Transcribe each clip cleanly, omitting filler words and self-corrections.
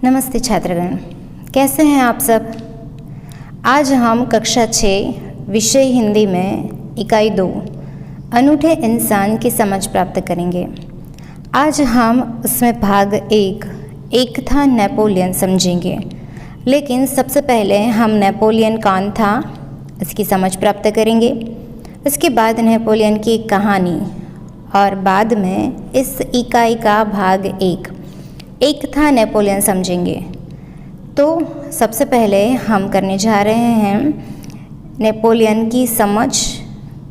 नमस्ते छात्रगण, कैसे हैं आप सब। आज हम कक्षा 6 विषय हिंदी में इकाई 2 अनूठे इंसान की समझ प्राप्त करेंगे। आज हम उसमें भाग 1 था नेपोलियन समझेंगे। लेकिन सबसे पहले हम नेपोलियन कौन था इसकी समझ प्राप्त करेंगे। उसके बाद नेपोलियन की कहानी और बाद में इस इकाई का भाग 1 था नेपोलियन समझेंगे। तो सबसे पहले हम करने जा रहे हैं नेपोलियन की समझ,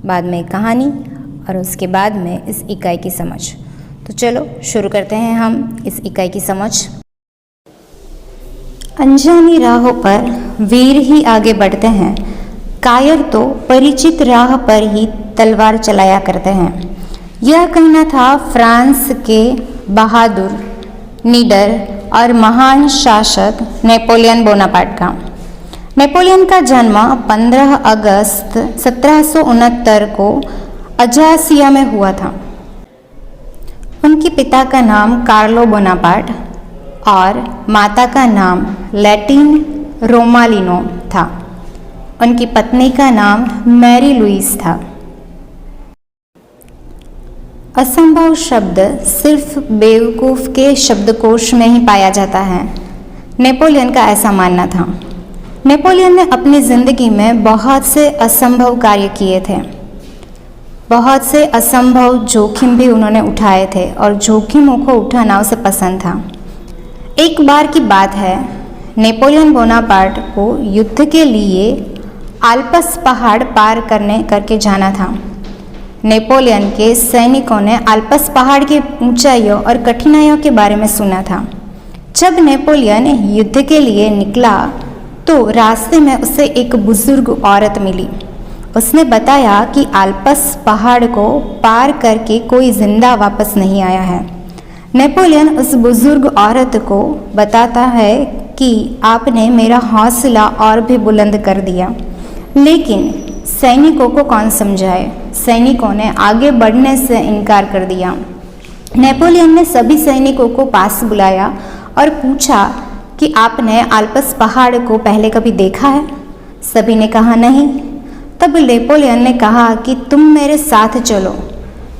बाद में कहानी और उसके बाद में इस इकाई की समझ। तो चलो शुरू करते हैं हम इस इकाई की समझ। अनजानी राहों पर वीर ही आगे बढ़ते हैं, कायर तो परिचित राह पर ही तलवार चलाया करते हैं। यह कहना था फ्रांस के बहादुर, निडर और महान शासक नेपोलियन बोनापार्ट का। नेपोलियन का जन्म 15 अगस्त 1769 को अजासिया में हुआ था। उनके पिता का नाम कार्लो बोनापार्ट और माता का नाम लैटिन रोमालिनो था। उनकी पत्नी का नाम मैरी लुइस था। असंभव शब्द सिर्फ बेवकूफ़ के शब्दकोश में ही पाया जाता है, नेपोलियन का ऐसा मानना था। नेपोलियन ने अपनी ज़िंदगी में बहुत से असंभव कार्य किए थे। बहुत से असंभव जोखिम भी उन्होंने उठाए थे और जोखिमों को उठाना उसे पसंद था। एक बार की बात है, नेपोलियन बोनापार्ट को युद्ध के लिए आल्प्स पहाड़ पार करके जाना था। नेपोलियन के सैनिकों ने आल्प्स पहाड़ की ऊंचाइयों और कठिनाइयों के बारे में सुना था। जब नेपोलियन युद्ध के लिए निकला तो रास्ते में उसे एक बुजुर्ग औरत मिली। उसने बताया कि आल्प्स पहाड़ को पार करके कोई जिंदा वापस नहीं आया है। नेपोलियन उस बुजुर्ग औरत को बताता है कि आपने मेरा हौसला और भी बुलंद कर दिया। लेकिन सैनिकों को कौन समझाए, सैनिकों ने आगे बढ़ने से इनकार कर दिया। नेपोलियन ने सभी सैनिकों को पास बुलाया और पूछा कि आपने आल्प्स पहाड़ को पहले कभी देखा है। सभी ने कहा नहीं। तब नेपोलियन ने कहा कि तुम मेरे साथ चलो,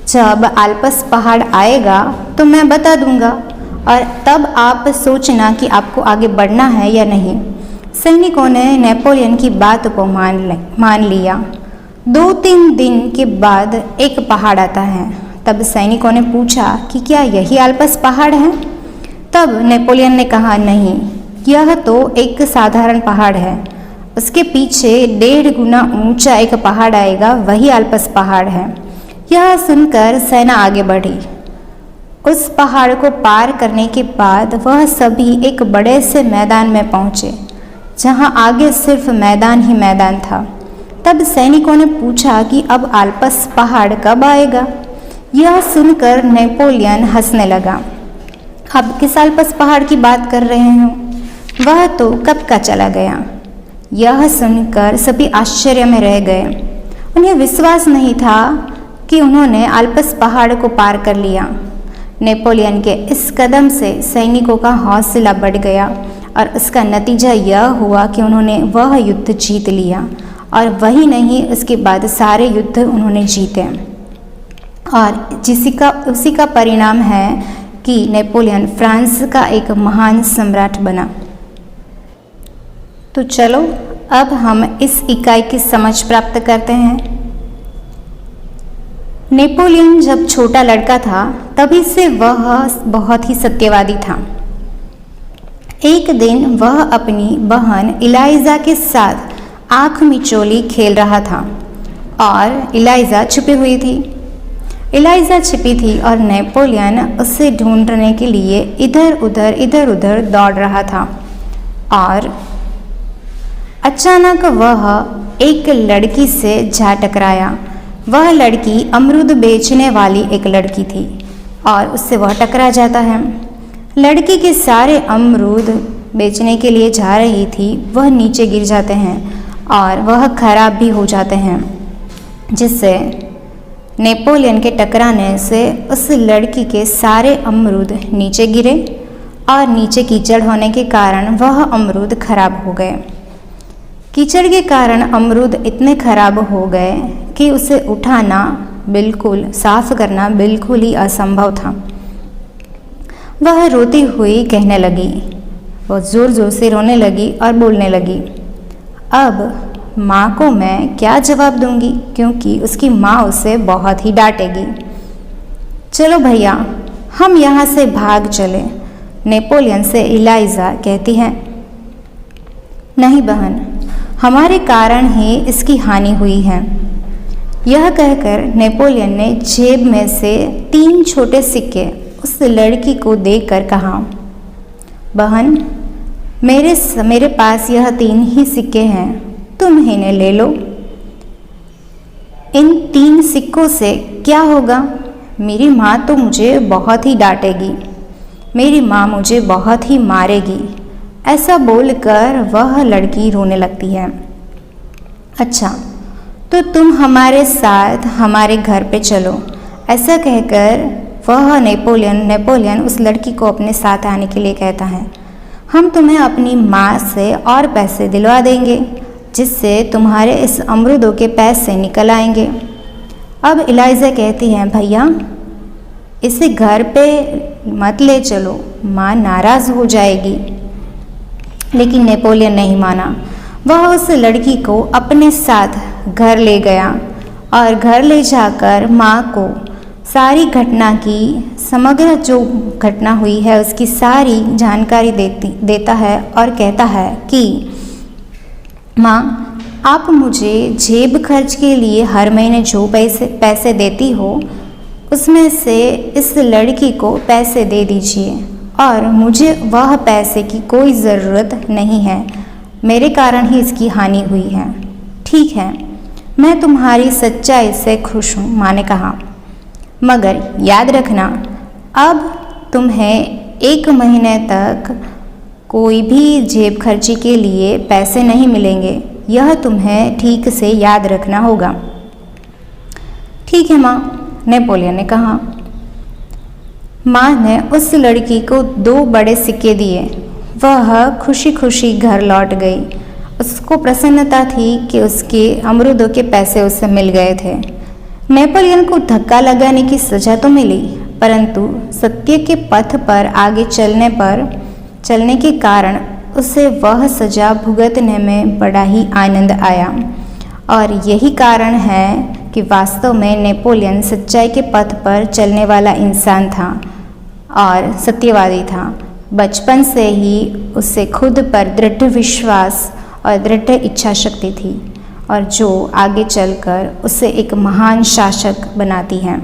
जब आल्प्स पहाड़ आएगा तो मैं बता दूंगा और तब आप सोचना कि आपको आगे बढ़ना है या नहीं। सैनिकों ने नेपोलियन की बात को मान लिया। 2-3 दिन के बाद एक पहाड़ आता है। तब सैनिकों ने पूछा कि क्या यही आल्प्स पहाड़ है। तब नेपोलियन ने कहा नहीं, यह तो एक साधारण पहाड़ है। उसके पीछे 1.5 गुना ऊंचा एक पहाड़ आएगा, वही आल्प्स पहाड़ है। यह सुनकर सेना आगे बढ़ी। उस पहाड़ को पार करने के बाद वह सभी एक बड़े से मैदान में पहुँचे, जहाँ आगे सिर्फ मैदान ही मैदान था। तब सैनिकों ने पूछा कि अब आल्प्स पहाड़ कब आएगा। यह सुनकर नेपोलियन हंसने लगा। अब किस आल्प्स पहाड़ की बात कर रहे हो, वह तो कब का चला गया। यह सुनकर सभी आश्चर्य में रह गए। उन्हें विश्वास नहीं था कि उन्होंने आल्प्स पहाड़ को पार कर लिया। नेपोलियन के इस कदम से सैनिकों का हौसला बढ़ गया और उसका नतीजा यह हुआ कि उन्होंने वह युद्ध जीत लिया। और वही नहीं, उसके बाद सारे युद्ध उन्होंने जीते। और उसी का परिणाम है कि नेपोलियन फ्रांस का एक महान सम्राट बना। तो चलो अब हम इस इकाई की समझ प्राप्त करते हैं। नेपोलियन जब छोटा लड़का था तभी से वह बहुत ही सत्यवादी था। एक दिन वह अपनी बहन इलाइजा के साथ आँख मिचोली खेल रहा था और इलाइजा छुपी हुई थी। एलिजा छिपी थी और नेपोलियन उसे ढूंढने के लिए इधर उधर दौड़ रहा था और अचानक वह एक लड़की से जा टकराया। वह लड़की अमरूद बेचने वाली एक लड़की थी और उससे वह टकरा जाता है। लड़की के सारे अमरूद बेचने के लिए जा रही थी वह नीचे गिर जाते हैं और वह खराब भी हो जाते हैं, जिससे नेपोलियन के टकराने से उस लड़की के सारे अमरूद नीचे गिरे और नीचे कीचड़ होने के कारण वह अमरूद खराब हो गए। कीचड़ के कारण अमरूद इतने खराब हो गए कि उसे उठाना बिल्कुल, साफ करना बिल्कुल ही असंभव था। वह रोती हुई कहने लगी, वो ज़ोर ज़ोर से रोने लगी और बोलने लगी। अब माँ को मैं क्या जवाब दूंगी, क्योंकि उसकी माँ उसे बहुत ही डांटेगी। चलो भैया, हम यहाँ से भाग चले, नेपोलियन से एलिजा कहती है। नहीं बहन, हमारे कारण ही इसकी हानि हुई है। यह कहकर नेपोलियन ने जेब में से 3 छोटे सिक्के उस लड़की को देकर कहा, बहन, मेरे पास यह 3 ही सिक्के हैं, तुम इन्हें ले लो। इन 3 सिक्कों से क्या होगा? मेरी माँ तो मुझे बहुत ही डांटेगी, मेरी माँ मुझे बहुत ही मारेगी। ऐसा बोलकर वह लड़की रोने लगती है। अच्छा, तो तुम हमारे साथ हमारे घर पे चलो। ऐसा कहकर वह नेपोलियन उस लड़की को अपने साथ आने के लिए कहता है। हम तुम्हें अपनी माँ से और पैसे दिलवा देंगे, जिससे तुम्हारे इस अमरूदों के पैसे निकल आएंगे। अब एलिजा कहती हैं, भैया इसे घर पे मत ले चलो, माँ नाराज़ हो जाएगी। लेकिन नेपोलियन नहीं माना। वह उस लड़की को अपने साथ घर ले गया और घर ले जाकर माँ को सारी घटना की, समग्र जो घटना हुई है उसकी सारी जानकारी देता है और कहता है कि माँ, आप मुझे जेब खर्च के लिए हर महीने जो पैसे देती हो उसमें से इस लड़की को पैसे दे दीजिए और मुझे वह पैसे की कोई ज़रूरत नहीं है, मेरे कारण ही इसकी हानि हुई है। ठीक है, मैं तुम्हारी सच्चाई से खुश हूँ, माँ ने कहा, मगर याद रखना, अब तुम्हें 1 महीने तक कोई भी जेब खर्ची के लिए पैसे नहीं मिलेंगे। यह तुम्हें ठीक से याद रखना होगा। ठीक है माँ, नेपोलियन ने कहा। माँ ने उस लड़की को 2 बड़े सिक्के दिए। वह खुशी खुशी घर लौट गई। उसको प्रसन्नता थी कि उसके अमरूदों के पैसे उसे मिल गए थे। नेपोलियन को धक्का लगाने की सज़ा तो मिली, परंतु सत्य के पथ पर आगे चलने के कारण उसे वह सज़ा भुगतने में बड़ा ही आनंद आया। और यही कारण है कि वास्तव में नेपोलियन सच्चाई के पथ पर चलने वाला इंसान था और सत्यवादी था। बचपन से ही उसे खुद पर दृढ़ विश्वास और दृढ़ इच्छा शक्ति थी और जो आगे चलकर उसे एक महान शासक बनाती है।